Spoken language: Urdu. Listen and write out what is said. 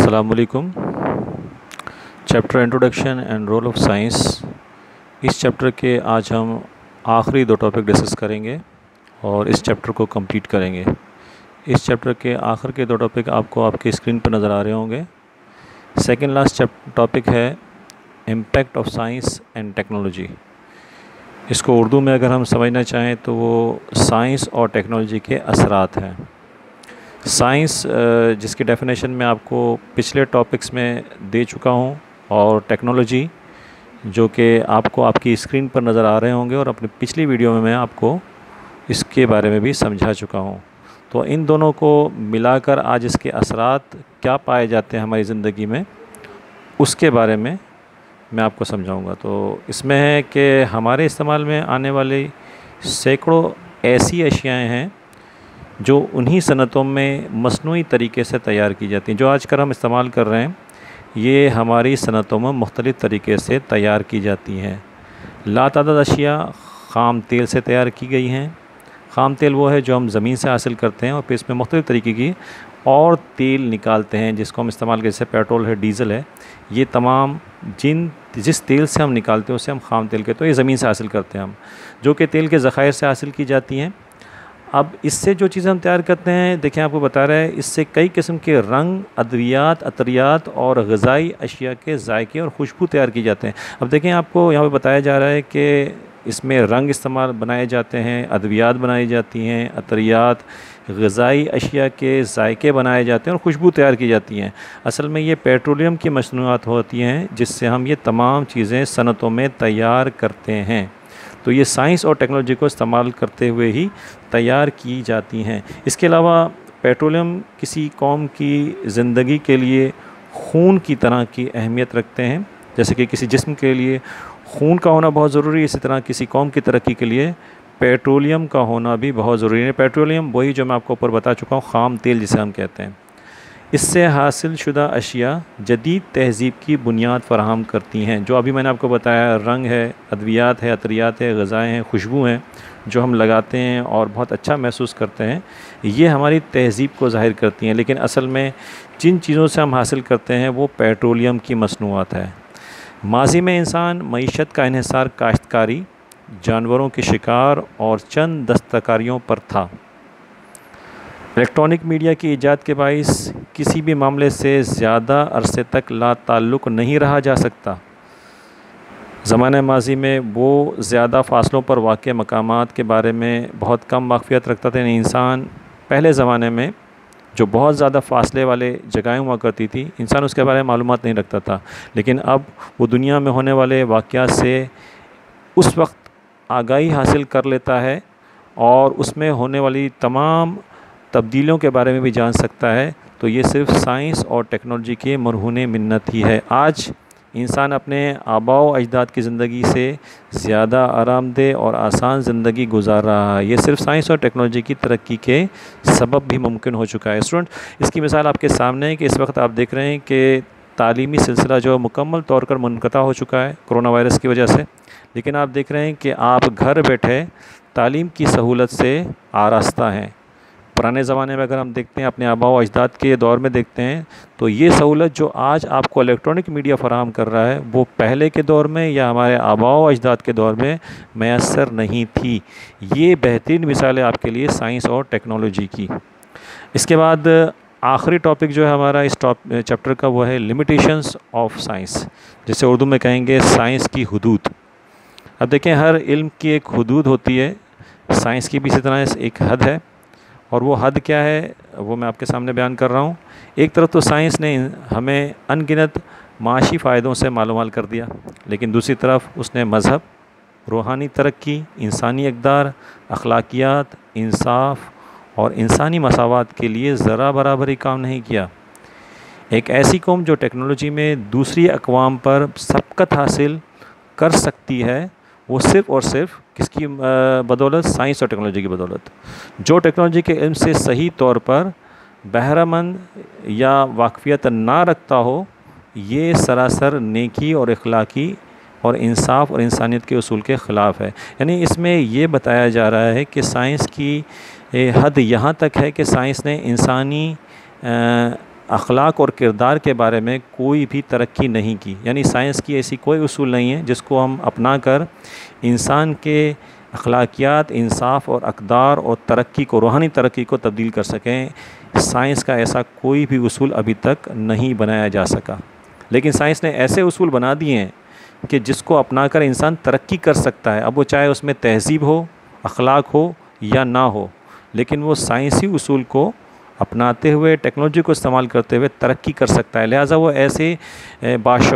السلام علیکم۔ Chapter introduction and role of science, اس چیپٹر کے آج ہم آخری دو ٹاپک ڈسکس کریں گے اور اس چیپٹر کو کمپلیٹ کریں گے۔ اس چیپٹر کے آخر کے دو ٹاپک آپ کو آپ کی اسکرین پر نظر آ رہے ہوں گے۔ سیکنڈ لاسٹ ٹاپک ہے impact of science and technology. اس کو اردو میں اگر ہم سمجھنا چاہیں تو وہ سائنس اور ٹیکنالوجی کے اثرات ہیں۔ سائنس جس کی ڈیفینیشن میں آپ کو پچھلے ٹاپکس میں دے چکا ہوں، اور ٹیکنالوجی جو کہ آپ کو آپ کی اسکرین پر نظر آ رہے ہوں گے، اور اپنی پچھلی ویڈیو میں آپ کو اس کے بارے میں بھی سمجھا چکا ہوں۔ تو ان دونوں کو ملا کر آج اس کے اثرات کیا پائے جاتے ہیں ہماری زندگی میں، اس کے بارے میں آپ کو سمجھاؤں گا۔ تو اس میں ہے کہ ہمارے استعمال میں آنے والی سینکڑوں ایسی اشیاء ہیں جو انہی صنعتوں میں مصنوعی طریقے سے تیار کی جاتی ہیں۔ جو آج کل ہم استعمال کر رہے ہیں، یہ ہماری صنعتوں میں مختلف طریقے سے تیار کی جاتی ہیں۔ لاتعداد اشیاء خام تیل سے تیار کی گئی ہیں۔ خام تیل وہ ہے جو ہم زمین سے حاصل کرتے ہیں، اور پھر اس میں مختلف طریقے کی اور تیل نکالتے ہیں جس کو ہم استعمال کرتے ہیں، جیسے پیٹرول ہے، ڈیزل ہے۔ یہ تمام جس تیل سے ہم نکالتے ہیں اسے ہم خام تیل کہتے ہیں۔ یہ زمین سے حاصل کرتے ہیں ہم، جو کہ تیل کے ذخائر سے حاصل کی جاتی ہیں۔ اب اس سے جو چیزیں ہم تیار کرتے ہیں، دیکھیں آپ کو بتا رہا ہے، اس سے کئی قسم کے رنگ، ادویات، عطریات اور غذائی اشیاء کے ذائقے اور خوشبو تیار کی جاتے ہیں۔ اب دیکھیں آپ کو یہاں پہ بتایا جا رہا ہے کہ اس میں رنگ بنائے جاتے ہیں، ادویات بنائی جاتی ہیں، عطریات، غذائی اشیاء کے ذائقے بنائے جاتے ہیں اور خوشبو تیار کی جاتی ہیں۔ اصل میں یہ پیٹرولیم کی مصنوعات ہوتی ہیں جس سے ہم یہ تمام چیزیں صنعتوں میں تیار کرتے ہیں۔ تو یہ سائنس اور ٹیکنالوجی کو استعمال کرتے ہوئے ہی تیار کی جاتی ہیں۔ اس کے علاوہ پیٹرولیم کسی قوم کی زندگی کے لیے خون کی طرح کی اہمیت رکھتے ہیں۔ جیسے کہ کسی جسم کے لیے خون کا ہونا بہت ضروری ہے، اسی طرح کسی قوم کی ترقی کے لیے پیٹرولیم کا ہونا بھی بہت ضروری ہے۔ پیٹرولیم وہی جو میں آپ کو اوپر بتا چکا ہوں، خام تیل جسے ہم کہتے ہیں۔ اس سے حاصل شدہ اشیاء جدید تہذیب کی بنیاد فراہم کرتی ہیں۔ جو ابھی میں نے آپ کو بتایا، رنگ ہے، ادویات ہے، عطریات ہے، غذائیں ہیں، خوشبو ہیں جو ہم لگاتے ہیں اور بہت اچھا محسوس کرتے ہیں، یہ ہماری تہذیب کو ظاہر کرتی ہیں۔ لیکن اصل میں جن چیزوں سے ہم حاصل کرتے ہیں وہ پیٹرولیم کی مصنوعات ہے۔ ماضی میں انسان معیشت کا انحصار کاشتکاری، جانوروں کے شکار اور چند دستکاریوں پر تھا۔ الیکٹرانک میڈیا کی ایجاد کے باعث کسی بھی معاملے سے زیادہ عرصے تک لا تعلق نہیں رہا جا سکتا۔ زمانہ ماضی میں وہ زیادہ فاصلوں پر واقع مقامات کے بارے میں بہت کم واقفیت رکھتا تھا۔ یعنی انسان پہلے زمانے میں جو بہت زیادہ فاصلے والے جگہیں ہوا کرتی تھی، انسان اس کے بارے میں معلومات نہیں رکھتا تھا۔ لیکن اب وہ دنیا میں ہونے والے واقعات سے اس وقت آگاہی حاصل کر لیتا ہے اور اس میں ہونے والی تمام تبدیلیوں کے بارے میں بھی جان سکتا ہے۔ تو یہ صرف سائنس اور ٹیکنالوجی کے مرہون منت ہی ہے۔ آج انسان اپنے آباء و اجداد کی زندگی سے زیادہ آرام دہ اور آسان زندگی گزار رہا ہے۔ یہ صرف سائنس اور ٹیکنالوجی کی ترقی کے سبب بھی ممکن ہو چکا ہے۔ اسٹوڈنٹ، اس کی مثال آپ کے سامنے ہے کہ اس وقت آپ دیکھ رہے ہیں کہ تعلیمی سلسلہ جو مکمل طور پر منقطع ہو چکا ہے کرونا وائرس کی وجہ سے، لیکن آپ دیکھ رہے ہیں کہ آپ گھر بیٹھے تعلیم کی سہولت سے آراستہ ہیں۔ پرانے زمانے میں اگر ہم دیکھتے ہیں، اپنے آباء و اجداد کے دور میں دیکھتے ہیں، تو یہ سہولت جو آج آپ کو الیکٹرانک میڈیا فراہم کر رہا ہے، وہ پہلے کے دور میں یا ہمارے آباء و اجداد کے دور میں میسر نہیں تھی۔ یہ بہترین مثال ہے آپ کے لیے سائنس اور ٹیکنالوجی کی۔ اس کے بعد آخری ٹاپک جو ہے ہمارا اس چیپٹر کا، وہ ہے لمیٹیشنز آف سائنس، جسے اردو میں کہیں گے سائنس کی حدود۔ اب دیکھیں، ہر علم کی ایک حدود ہوتی ہے، سائنس کی بھی اسی طرح ایک حد ہے۔ اور وہ حد کیا ہے وہ میں آپ کے سامنے بیان کر رہا ہوں۔ ایک طرف تو سائنس نے ہمیں ان گنت معاشی فائدوں سے مالامال کر دیا، لیکن دوسری طرف اس نے مذہب، روحانی ترقی، انسانی اقدار، اخلاقیات، انصاف اور انسانی مساوات کے لیے ذرا برابر ہی کام نہیں کیا۔ ایک ایسی قوم جو ٹیکنالوجی میں دوسری اقوام پر سبقت حاصل کر سکتی ہے، وہ صرف اور صرف کس کی بدولت؟ سائنس اور ٹیکنالوجی کی بدولت۔ جو ٹیکنالوجی کے علم سے صحیح طور پر بہرہ مند یا واقفیت نہ رکھتا ہو، یہ سراسر نیکی اور اخلاقی اور انصاف اور انسانیت کے اصول کے خلاف ہے۔ یعنی اس میں یہ بتایا جا رہا ہے کہ سائنس کی حد یہاں تک ہے کہ سائنس نے انسانی اخلاق اور کردار کے بارے میں کوئی بھی ترقی نہیں کی، یعنی سائنس کی ایسی کوئی اصول نہیں ہے جس کو ہم اپنا کر انسان کے اخلاقیات، انصاف اور اقدار اور ترقی کو، روحانی ترقی کو تبدیل کر سکیں۔ سائنس کا ایسا کوئی بھی اصول ابھی تک نہیں بنایا جا سکا، لیکن سائنس نے ایسے اصول بنا دیے ہیں کہ جس کو اپنا کر انسان ترقی کر سکتا ہے، اب وہ چاہے اس میں تہذیب ہو، اخلاق ہو یا نہ ہو، لیکن وہ سائنسی اصول کو اپناتے ہوئے، ٹیکنالوجی کو استعمال کرتے ہوئے ترقی کر سکتا ہے۔ لہٰذا وہ ایسے باشعور